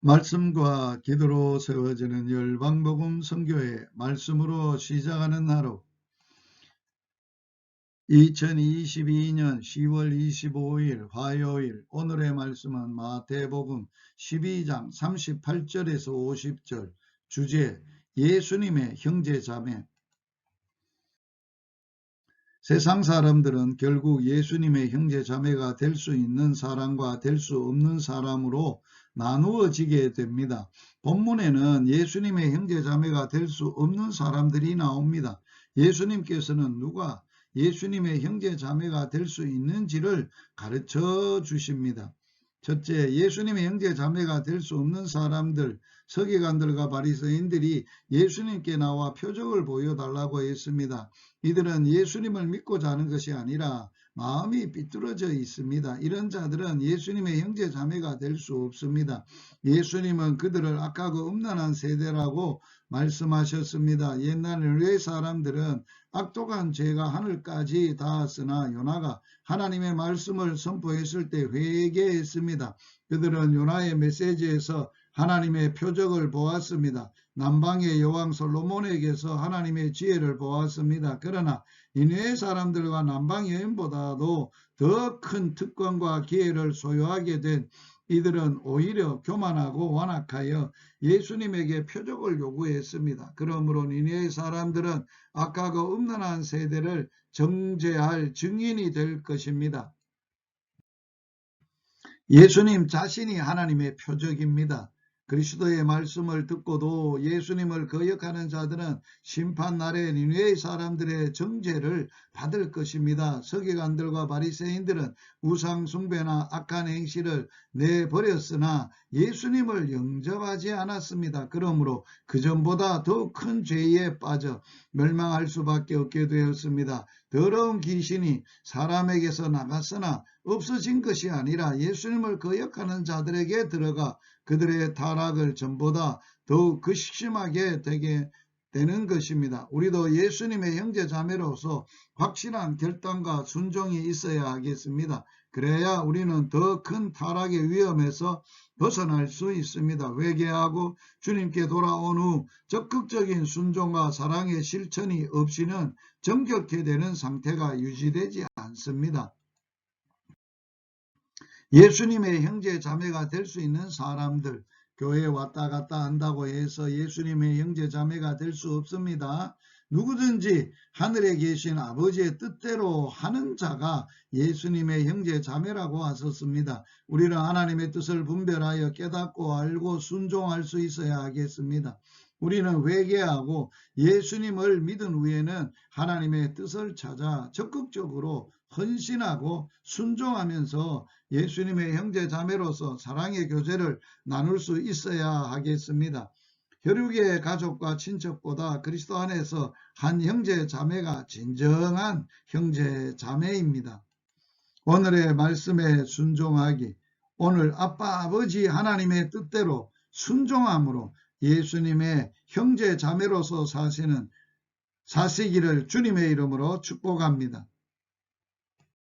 말씀과 기도로 세워지는 열방복음 선교회 말씀으로 시작하는 하루 2022년 10월 25일 화요일 오늘의 말씀은 마태복음 12장 38절에서 50절 주제 예수님의 형제자매. 세상 사람들은 결국 예수님의 형제자매가 될 수 있는 사람과 될 수 없는 사람으로 나누어지게 됩니다. 본문에는 예수님의 형제자매가 될 수 없는 사람들이 나옵니다. 예수님께서는 누가 예수님의 형제자매가 될 수 있는지를 가르쳐 주십니다. 첫째, 예수님의 형제자매가 될 수 없는 사람들, 서기관들과 바리새인들이 예수님께 나와 표적을 보여달라고 했습니다. 이들은 예수님을 믿고자 하는 것이 아니라 마음이 삐뚤어져 있습니다. 이런 자들은 예수님의 형제자매가 될 수 없습니다. 예수님은 그들을 악하고 음란한 세대라고 말씀하셨습니다. 옛날 유대 사람들은 악독한 죄가 하늘까지 닿았으나 요나가 하나님의 말씀을 선포했을 때 회개했습니다. 그들은 요나의 메시지에서 하나님의 표적을 보았습니다. 남방의 여왕 솔로몬에게서 하나님의 지혜를 보았습니다. 그러나 니느웨 사람들과 남방 여인보다도 더 큰 특권과 기회를 소유하게 된 이들은 오히려 교만하고 완악하여 예수님에게 표적을 요구했습니다. 그러므로 니느웨 사람들은 악하고 음란한 세대를 정죄할 증인이 될 것입니다. 예수님 자신이 하나님의 표적입니다. 그리스도의 말씀을 듣고도 예수님을 거역하는 자들은 심판날에 니느웨 사람들의 정죄를 받을 것입니다. 서기관들과 바리새인들은 우상 숭배나 악한 행실을 내버렸으나 예수님을 영접하지 않았습니다. 그러므로 그전보다 더 큰 죄에 빠져 멸망할 수밖에 없게 되었습니다. 더러운 귀신이 사람에게서 나갔으나 없어진 것이 아니라 예수님을 거역하는 자들에게 들어가 그들의 타락을 전보다 더욱 극심하게 되게 되는 것입니다. 우리도 예수님의 형제자매로서 확실한 결단과 순종이 있어야 하겠습니다. 그래야 우리는 더 큰 타락의 위험에서 벗어날 수 있습니다. 회개하고 주님께 돌아온 후 적극적인 순종과 사랑의 실천이 없이는 정결케 되는 상태가 유지되지 않습니다. 예수님의 형제 자매가 될 수 있는 사람들, 교회에 왔다 갔다 한다고 해서 예수님의 형제 자매가 될 수 없습니다. 누구든지 하늘에 계신 아버지의 뜻대로 하는 자가 예수님의 형제 자매라고 하셨습니다. 우리는 하나님의 뜻을 분별하여 깨닫고 알고 순종할 수 있어야 하겠습니다. 우리는 회개하고 예수님을 믿은 후에는 하나님의 뜻을 찾아 적극적으로 헌신하고 순종하면서 예수님의 형제 자매로서 사랑의 교제를 나눌 수 있어야 하겠습니다. 혈육의 가족과 친척보다 그리스도 안에서 한 형제 자매가 진정한 형제 자매입니다. 오늘의 말씀에 순종하기, 오늘 아빠 아버지 하나님의 뜻대로 순종함으로 예수님의 형제 자매로서 사시기를 주님의 이름으로 축복합니다.